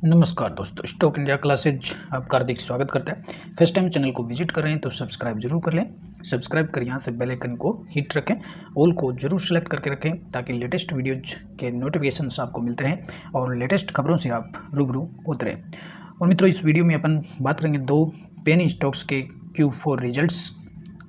नमस्कार दोस्तों, stock India classes आपका हार्दिक स्वागत करता है। फर्स्ट टाइम चैनल को विजिट कर रहे हैं तो सब्सक्राइब जरूर कर लें। सब्सक्राइब कर यहाँ से बेल आइकन को हिट रखें, ऑल को जरूर सेलेक्ट करके रखें ताकि लेटेस्ट वीडियोज के नोटिफिकेशंस आपको मिलते रहें और लेटेस्ट खबरों से आप रूबरू होते रहें। और मित्रों, इस वीडियो में अपन बात करेंगे दो पेनी स्टॉक्स के Q4 रिजल्ट्स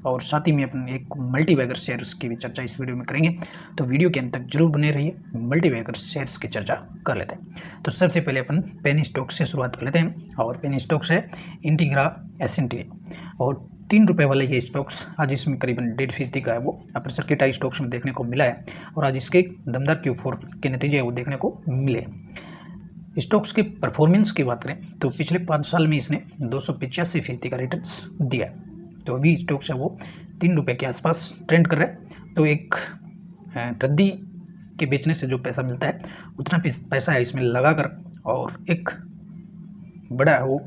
और साथ ही में अपन एक मल्टीबैगर शेयर्स की भी चर्चा इस वीडियो में करेंगे। तो वीडियो के अंत तक जरूर बने रहिए, मल्टीबैगर शेयर्स की चर्चा कर लेते हैं। तो सबसे पहले अपन पेनी स्टॉक से शुरुआत कर लेते हैं और पेनी स्टॉक्स है इंटीग्रा एस&टी और 3 रुपये वाले ये स्टॉक्स आज इसमें करीबन 1.5% का है वो अपर सर्किट हाई स्टॉक्स में देखने को मिला है और आज इसके दमदार Q4 के नतीजे वो देखने को मिले। स्टॉक्स के परफॉर्मेंस की बात करें तो पिछले 5 साल में इसने 285% का रिटर्न्स दिया है। तो अभी स्टॉक्स है वो 3 रुपये के आसपास ट्रेंड कर रहे हैं। तो एक रद्दी के बेचने से जो पैसा मिलता है उतना पैसा है इसमें लगाकर और एक बड़ा वो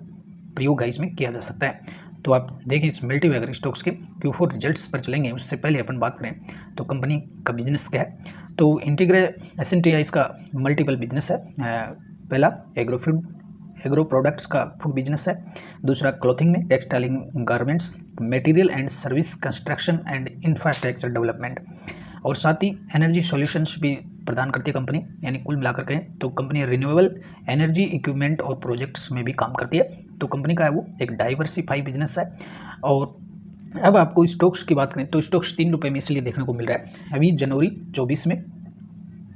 प्रयोग है इसमें किया जा सकता है। तो आप देखिए इस मल्टीबैगर स्टॉक्स के Q4 रिजल्ट्स पर चलेंगे। उससे पहले अपन बात करें तो कंपनी का बिजनेस क्या है। तो इंटीग्रा एस&टी इसका मल्टीपल बिजनेस है। पहला एग्रो प्रोडक्ट्स का फूड बिजनेस है, दूसरा क्लॉथिंग में textiling garments, material and service, construction and infrastructure development और साथ ही एनर्जी सॉल्यूशंस भी प्रदान करती है कंपनी। यानी कुल मिलाकर कहें तो कंपनी रिन्यूएबल एनर्जी इक्विपमेंट और प्रोजेक्ट्स में भी काम करती है। तो कंपनी का है वो एक डाइवर्सिफाई बिजनेस है। और अब आपको स्टॉक्स की बात करें तो स्टॉक्स 3 रुपये में इसलिए देखने को मिल रहा है। अभी जनवरी 24 में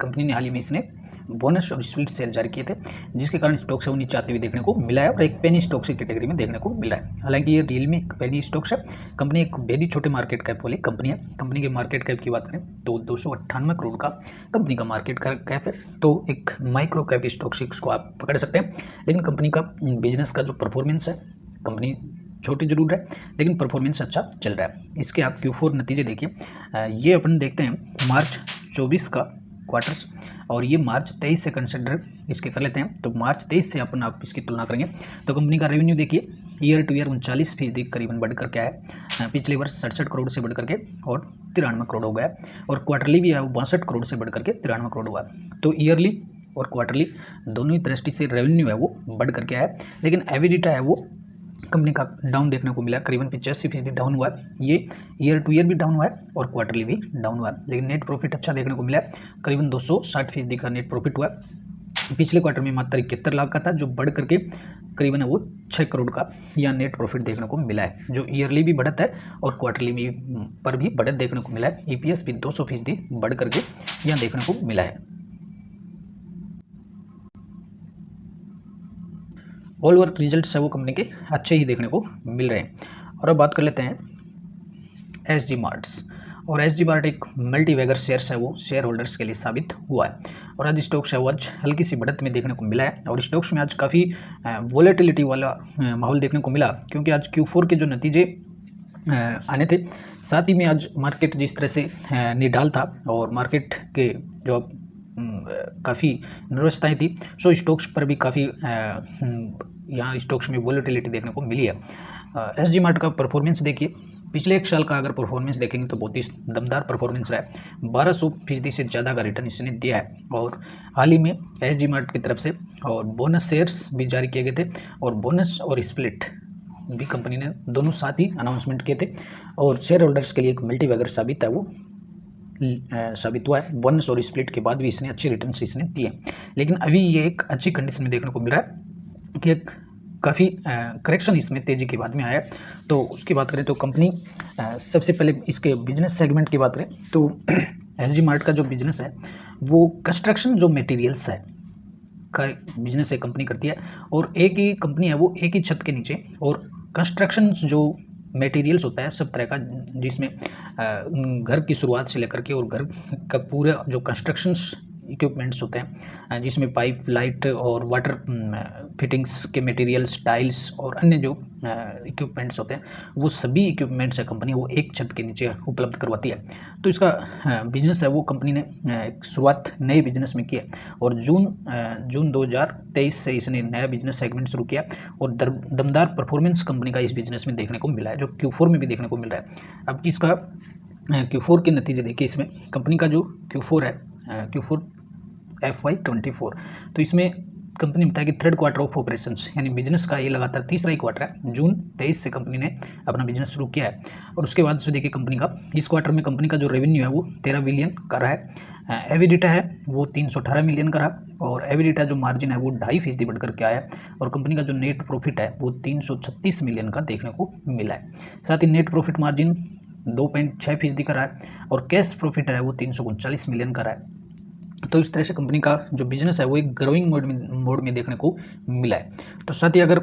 कंपनी ने हाल ही में इसने बोनस और स्प्लिट शेयर जारी किए थे, जिसके कारण स्टॉक्स है वो नीचे आते हुए देखने को मिला है और एक पेनी स्टॉक्स की कैटेगरी में देखने को मिला है। हालांकि ये रियल में एक पेनी स्टॉक्स है। कंपनी एक बेहद ही छोटे मार्केट कैप वाली कंपनी है। कंपनी के मार्केट कैप की बात करें तो 298 करोड़ का कंपनी का मार्केट कैप है। तो एक माइक्रो कैप स्टॉक्स को आप पकड़ सकते हैं। लेकिन कंपनी का बिजनेस का जो परफॉर्मेंस है, कंपनी छोटी जरूर है लेकिन परफॉर्मेंस अच्छा चल रहा है। इसके आप Q4 नतीजे देखिए। ये अपन देखते हैं मार्च 24 का क्वार्टर्स और ये मार्च 23 से कंसिडर इसके कर लेते हैं। तो मार्च 23 से आप इसकी तुलना करेंगे तो कंपनी का रेवेन्यू देखिए ईयर टू ईयर 39% करीबन बढ़ कर क्या है, पिछले वर्ष 67 करोड़ से बढ़ करके और 93 करोड़ हो गया और क्वार्टरली भी है वो 62 करोड़ से बढ़ करके 93 करोड़ हुआ। तो ईयरली और क्वार्टरली दोनों ही दृष्टि से रेवेन्यू है वो बढ़ करके आया है। लेकिन एबिडिटा है वो कंपनी का डाउन देखने को मिला, करीबन 85% डाउन हुआ है। ये ईयर टू ईयर भी डाउन हुआ है और क्वार्टरली भी डाउन हुआ है। लेकिन नेट प्रॉफिट अच्छा देखने को मिला है, करीबन 260% का नेट प्रॉफिट हुआ है। पिछले क्वार्टर में मात्र 71 लाख का था जो बढ़ करके करीबन वो 6 करोड़ का यहाँ नेट प्रॉफिट देखने को मिला है, जो ईयरली भी बढ़त है और क्वार्टरली भी पर भी बढ़त देखने को मिला है। EPS भी 200% बढ़ करके यहाँ देखने को मिला है। ऑल ओवर रिजल्ट्स है वो कंपनी के अच्छे ही देखने को मिल रहे हैं। और अब बात कर लेते हैं SG मार्ट्स। और SG मार्ट एक मल्टीबैगर शेयर्स है वो शेयर होल्डर्स के लिए साबित हुआ है और आज स्टॉक्स है वो आज हल्की सी बढ़त में देखने को मिला है और स्टॉक्स में आज काफ़ी वोलेटिलिटी वाला माहौल देखने को मिला, क्योंकि आज Q4 के जो नतीजे आने थे, साथ ही में आज मार्केट जिस तरह से निढाल था और मार्केट के जो काफ़ी नर्वसताएँ थी, सो स्टॉक्स पर भी काफ़ी यहाँ स्टॉक्स में वोलेटिलिटी देखने को मिली है। SG मार्ट का परफॉर्मेंस देखिए, पिछले एक साल का अगर परफॉर्मेंस देखेंगे तो बहुत ही दमदार परफॉर्मेंस रहा है। 1200% से ज़्यादा का रिटर्न इसने दिया है और हाल ही में SG मार्ट की तरफ से और बोनस शेयर्स भी जारी किए गए थे और बोनस और स्प्लिट भी कंपनी ने दोनों साथ ही अनाउंसमेंट किए थे और शेयर होल्डर्स के लिए एक मल्टीबैगर साबित है वो साबित हुआ है। बोनस और स्प्लिट के बाद भी इसने अच्छे रिटर्न्स इसने दिए, लेकिन अभी ये एक अच्छी कंडीशन में देखने को मिल रहा है कि एक काफ़ी करेक्शन इसमें तेज़ी के बाद में आया है। तो उसकी बात करें तो कंपनी सबसे पहले इसके बिजनेस सेगमेंट की बात करें तो SG मार्ट का जो बिजनेस है वो कंस्ट्रक्शन जो मटेरियल्स है का बिजनेस है कंपनी करती है और एक ही कंपनी है वो एक ही छत के नीचे और कंस्ट्रक्शन जो मटेरियल्स होता है सब तरह का, जिसमें घर की शुरुआत से लेकर के और घर का पूरा जो कंस्ट्रक्शंस इक्विपमेंट्स होते हैं, जिसमें पाइप, लाइट और वाटर फिटिंग्स के मटेरियल्स, टाइल्स और अन्य जो इक्विपमेंट्स होते हैं, वो सभी इक्विपमेंट्स है कंपनी वो एक छत के नीचे उपलब्ध करवाती है। तो इसका बिजनेस है वो कंपनी ने शुरुआत नए बिजनेस में की है और जून 2023 से इसने नया बिजनेस सेगमेंट शुरू किया और दमदार परफॉर्मेंस कंपनी का इस बिजनेस में देखने को मिला है, जो Q4 में भी देखने को मिल रहा है। अब इसका Q4 के नतीजे देखिए, इसमें कंपनी का जो Q4 है, Q4 FY24, तो इसमें कंपनी ने बताया कि थर्ड क्वार्टर ऑफ ऑपरेशंस, यानी बिजनेस का ये लगातार तीसरा ही क्वार्टर है। जून 23 से कंपनी ने अपना बिजनेस शुरू किया है। और उसके बाद से देखिए कंपनी का इस क्वार्टर में कंपनी का जो रेवेन्यू है वो 13 बिलियन का रहा है। एबिडिटा है वो 318 मिलियन का रहा, और एबिडिटा जो मार्जिन है वो 2.5% बढ़ कर के आया है। और कंपनी का जो नेट प्रॉफिट है वो 336 मिलियन का देखने को मिला है। साथ ही नेट प्रॉफिट मार्जिन 2.6% का रहा है, और कैश प्रॉफिट है वो 339 मिलियन का रहा है। तो इस तरह से कंपनी का जो बिजनेस है वो एक ग्रोइंग मोड में देखने को मिला है। तो साथ ही अगर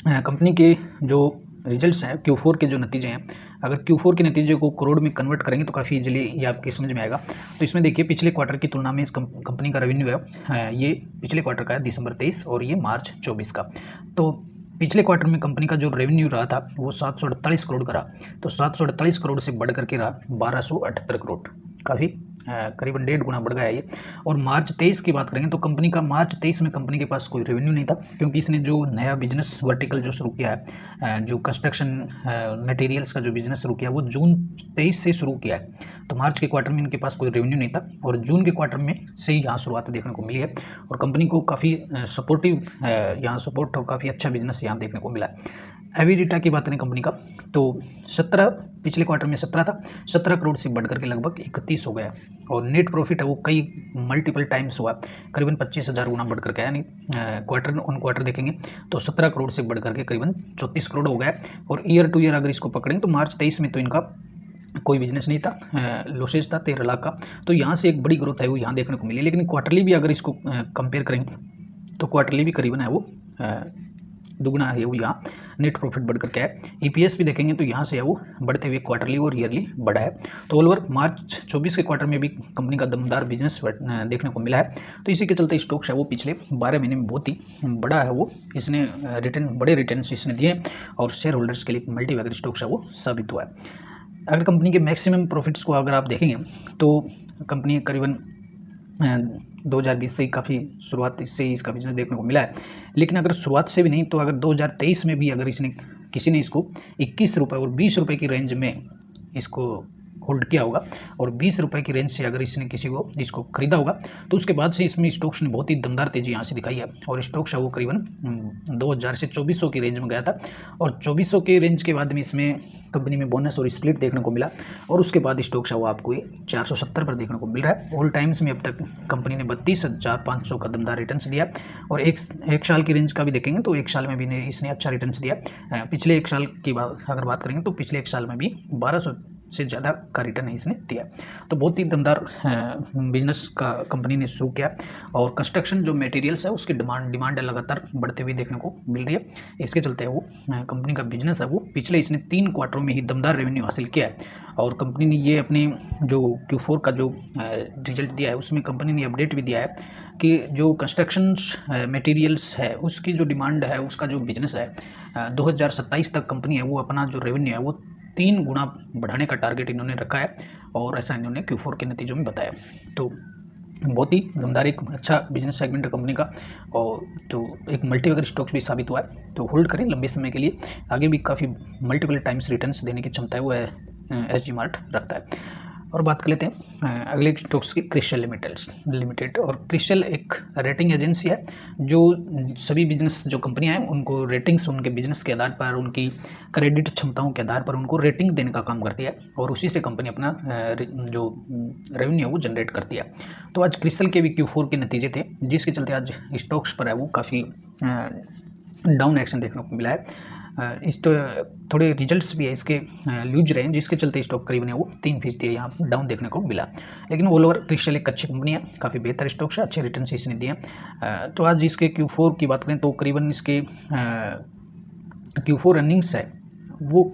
कंपनी के जो रिजल्ट्स हैं, Q4 के जो नतीजे हैं, अगर Q4 के नतीजे को करोड़ में कन्वर्ट करेंगे तो काफ़ी इजीली ये आपकी समझ में आएगा। तो इसमें देखिए पिछले क्वार्टर की तुलना में इस कंपनी का रेवेन्यू है ये पिछले क्वार्टर का है दिसंबर 23 और ये मार्च 24 का। तो पिछले क्वार्टर में कंपनी का जो रेवेन्यू रहा था वो 748 करोड़ का रहा। तो 748 करोड़ से बढ़ करके रहा 1278 करोड़, काफ़ी करीबन 1.5 गुना बढ़ गया है ये। और मार्च 23 की बात करेंगे तो कंपनी का मार्च 23 में कंपनी के पास कोई रेवेन्यू नहीं था, क्योंकि इसने जो नया बिजनेस वर्टिकल जो शुरू किया है, जो कंस्ट्रक्शन मटेरियल्स का जो बिजनेस शुरू किया वो जून 23 से शुरू किया है। तो मार्च के क्वार्टर में इनके पास कोई रेवेन्यू नहीं था, और जून के क्वार्टर में से ही यहाँ शुरुआत देखने को मिली है। और कंपनी को काफ़ी सपोर्टिव यहाँ सपोर्ट और काफ़ी अच्छा बिजनेस यहाँ देखने को मिला है। एबिडिटा की बात करें कंपनी का तो 17 पिछले क्वार्टर में 17 था, 17 करोड़ से बढ़ करके लगभग 31 हो गया। और नेट प्रॉफिट है वो कई मल्टीपल टाइम्स हुआ, करीबन 25,000 गुना बढ़ करके, यानी क्वार्टर ऑन क्वार्टर देखेंगे तो 17 करोड़ से बढ़ करके करीबन 34 करोड़ हो गया। और ईयर टू ईयर अगर इसको पकड़ें तो मार्च 23 में तो इनका कोई बिजनेस नहीं था, लॉसेज था 13 लाख का। तो यहाँ से एक बड़ी ग्रोथ है वो यहाँ देखने को मिली। लेकिन क्वार्टरली भी अगर इसको कंपेयर करेंगे तो क्वार्टरली भी करीबन है वो दुगना है वो यहाँ नेट प्रॉफिट बढ़ करके है। EPS भी देखेंगे तो यहाँ से है वो बढ़ते हुए क्वार्टरली और ईयरली बढ़ा है। तो ऑल ओवर मार्च 24 के क्वार्टर में भी कंपनी का दमदार बिजनेस देखने को मिला है। तो इसी के चलते स्टॉक्स है वो पिछले 12 महीने में बहुत ही बड़ा है वो इसने बड़े रिटर्न्स इसने दिए, और शेयर होल्डर्स के लिए मल्टी बैगर स्टॉक्स है वो साबित हुआ है। अगर कंपनी के मैक्सिमम प्रॉफिट्स को अगर आप देखेंगे तो कंपनी करीबन 2020 से काफ़ी शुरुआत से ही इसका बिजनेस देखने को मिला है। लेकिन अगर शुरुआत से भी नहीं तो अगर 2023 में भी अगर किसी ने इसको 21 रुपये और 20 रुपये की रेंज में इसको होल्ड किया होगा, और 20 रुपये की रेंज से अगर इसने किसी को इसको खरीदा होगा तो उसके बाद से इसमें स्टॉक्स ने बहुत ही दमदार तेजी यहाँ से दिखाई है। और स्टॉक्स है वो करीबन 2000 से 2400 की रेंज में गया था, और 2400 के रेंज के बाद में इसमें कंपनी में बोनस और स्प्लिट देखने को मिला, और उसके बाद स्टॉक्स है वो आपको 470 पर देखने को मिल रहा है। ऑल टाइम्स में अब तक कंपनी ने 32,500 का दमदार रिटर्न्स दिया। और एक साल की रेंज का भी देखेंगे तो एक साल में भी इसने अच्छा रिटर्न्स दिया। पिछले एक साल की अगर बात करेंगे तो पिछले एक साल में भी 1200 से ज़्यादा का रिटर्न इसने दिया। तो बहुत ही दमदार बिजनेस का कंपनी ने शुरू किया। और कंस्ट्रक्शन जो मटेरियल्स है उसकी डिमांड लगातार बढ़ते हुए देखने को मिल रही है। इसके चलते वो कंपनी का बिजनेस है वो पिछले इसने 3 क्वार्टरों में ही दमदार रेवेन्यू हासिल किया है। और कंपनी ने ये अपने जो Q4 का जो रिजल्ट दिया है उसमें कंपनी ने अपडेट भी दिया है कि जो कंस्ट्रक्शन मटेरियल्स है उसकी जो डिमांड है, उसका जो बिजनेस है 2027 तक कंपनी है वो अपना जो रेवेन्यू है वो 3 गुना बढ़ाने का टारगेट इन्होंने रखा है, और ऐसा इन्होंने Q4 के नतीजों में बताया। तो बहुत ही दमदार एक अच्छा बिजनेस सेगमेंट है कंपनी का, और तो एक मल्टीबैगर स्टॉक्स भी साबित हुआ है। तो होल्ड करें लंबे समय के लिए, आगे भी काफ़ी मल्टीपल टाइम्स रिटर्न्स देने की क्षमता है वो SG मार्ट रखता है। और बात कर लेते हैं अगले स्टॉक्स की, क्रिस्टल लिमिटेड। और क्रिस्टल एक रेटिंग एजेंसी है जो सभी बिजनेस जो कंपनियां हैं उनको रेटिंग्स उनके बिजनेस के आधार पर, उनकी क्रेडिट क्षमताओं के आधार पर उनको रेटिंग देने का काम करती है, और उसी से कंपनी अपना जो रेवेन्यू है वो जनरेट करती है। तो आज क्रिस्टल के भी Q4 के नतीजे थे, जिसके चलते आज स्टॉक्स पर है वो काफ़ी डाउन एक्शन देखने को मिला है। इस तो थोड़े रिजल्ट्स भी है इसके लूज रहे हैं, जिसके चलते स्टॉक करीबन है वो 3% यहाँ डाउन देखने को मिला। लेकिन ऑल ओवर क्रिस्टल एक अच्छी कंपनी है, काफ़ी बेहतर स्टॉक्स है, अच्छे रिटर्न इसने दिए। तो आज इसके Q4 की बात करें तो करीबन इसके Q4 अर्निंग्स है वो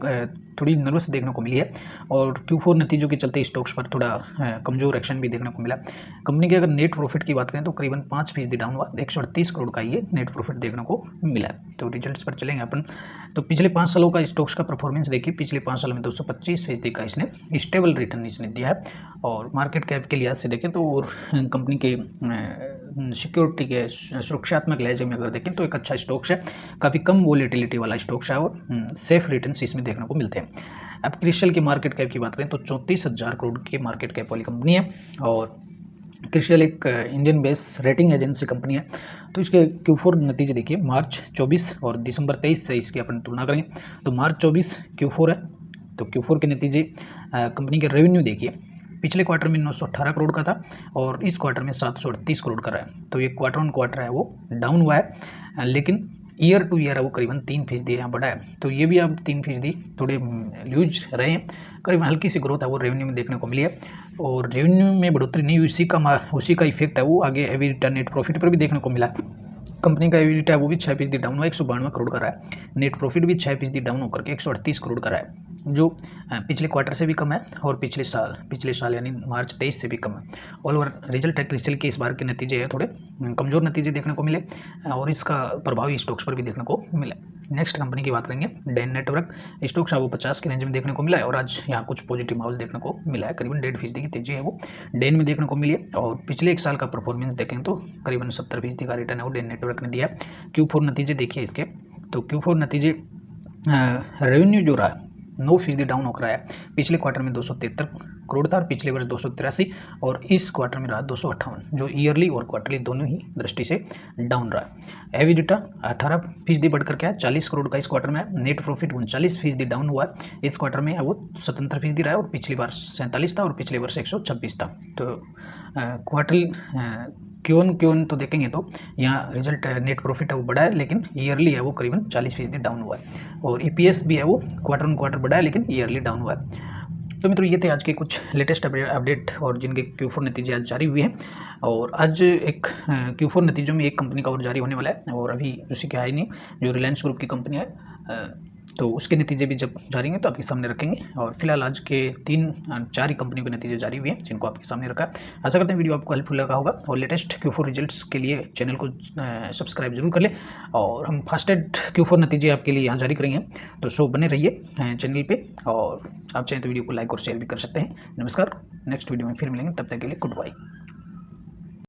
थोड़ी नर्वस देखने को मिली है, और Q4 नतीजों के चलते स्टॉक्स पर थोड़ा कमज़ोर एक्शन भी देखने को मिला। कंपनी के अगर नेट प्रॉफिट की बात करें तो करीबन 5% डाउन हुआ, 138 करोड़ का ये नेट प्रॉफिट देखने को मिला। तो रिजल्ट्स पर चलेंगे अपन, तो पिछले 5 सालों का स्टॉक्स का परफॉर्मेंस देखिए, पिछले 5 सालों में 225% का इसने स्टेबल रिटर्न इसने दिया है। और मार्केट कैप के लिहाज से देखें तो, और कंपनी के सिक्योरिटी के सुरक्षात्मक लहजे में अगर देखें तो एक अच्छा स्टॉक्स है, काफ़ी कम वोलेटिलिटी वाला स्टॉक्स है, और सेफ रिटर्न्स इसमें देखने को मिलते हैं। अब क्रिस्टल की मार्केट कैप की बात करें तो 34,000 करोड़ की मार्केट कैप वाली कंपनी है, और क्रिसियल एक Indian base rating agency company है। तो इसके Q4 नतीजे देखिए, मार्च 24 और दिसंबर 23 से इसकी अपन तुलना करें तो मार्च 24 Q4 है। तो Q4 के नतीजे कंपनी के रेवेन्यू देखिए, पिछले क्वार्टर में 918 करोड़ का था और इस क्वार्टर में 738 करोड़ का रहा है। तो ये क्वार्टर ऑन क्वार्टर है वो डाउन हुआ है, लेकिन ईयर टू ईयर है वो करीबन 3% यहाँ बढ़ा है। तो ये भी अब 3% थोड़े ल्यूज रहे हैं, करीबन हल्की सी ग्रोथ है वो रेवेन्यू में देखने को मिली है। और रेवेन्यू में बढ़ोतरी नहीं हुई, उसी का इफेक्ट है वो आगे एबिटा नेट प्रॉफिट पर भी देखने को मिला। कंपनी का एबिटा वो भी 6% डाउन हुआ, 192 करोड़ का रहा है। नेट प्रॉफिट भी 6% डाउन होकर के 138 करोड़ का रहा है, जो पिछले क्वार्टर से भी कम है और पिछले साल यानी मार्च 23 से भी कम है। ऑल ओवर रिजल्ट है क्रिसियल के इस बार के नतीजे है थोड़े कमज़ोर नतीजे देखने को मिले और इसका प्रभाव स्टॉक्स पर भी देखने को मिला। नेक्स्ट कंपनी की बात करेंगे, डेन नेटवर्क। स्टॉक्स वो 50 के रेंज में देखने को मिला है और आज यहाँ कुछ पॉजिटिव माहौल देखने को मिला है, करीबन 1.5% की तेजी है वो डेन में देखने को मिली है। और पिछले एक साल का परफॉर्मेंस देखें तो करीबन 70% का रिटर्न है वो डेन नेटवर्क ने दिया है। Q4 नतीजे देखिए इसके, तो Q4 नतीजे रेवेन्यू जो रहा 9% डाउन होकर आया। पिछले क्वार्टर में 273 करोड़ था और पिछले वर्ष 283 और इस क्वार्टर में रहा 258, जो ईयरली और क्वार्टरली दोनों ही दृष्टि से डाउन रहा। एबिटा 18% बढ़कर के आया, 40 करोड़ का इस क्वार्टर में। नेट प्रॉफिट 39% डाउन हुआ है इस क्वार्टर में, वो 77% रहा है और पिछली बार 47 था और पिछले वर्ष 126 था। तो क्वार्टरली क्यों तो देखेंगे तो यहाँ रिजल्ट नेट प्रॉफिट है वो बढ़ा है, लेकिन ईयरली है वो करीबन 40% डाउन हुआ है। और EPS भी है वो क्वार्टर ऑन क्वार्टर बढ़ा है, लेकिन ईयरली डाउन हुआ है। तो मित्रों ये थे आज के कुछ लेटेस्ट अपडेट और जिनके Q4 नतीजे आज जारी हुए हैं। और आज एक Q4 नतीजों में एक कंपनी का और जारी होने वाला है और अभी उसी के आए नहीं, जो रिलायंस ग्रुप की कंपनी है, तो उसके नतीजे भी जब जारी हैं तो आपके सामने रखेंगे। और फिलहाल आज के 3-4 ही कंपनियों के नतीजे जारी हुए हैं जिनको आपके सामने रखा है। आशा करते हैं वीडियो आपको हेल्पफुल लगा होगा और लेटेस्ट Q4 रिजल्ट्स के लिए चैनल को सब्सक्राइब जरूर कर लें। और हम फास्टेड Q4 नतीजे आपके लिए यहाँ जारी करेंगे, तो सो बने रहिए चैनल पे और आप चाहें तो वीडियो को लाइक और शेयर भी कर सकते हैं। नमस्कार, नेक्स्ट वीडियो में फिर मिलेंगे, तब तक के लिए गुड बाय।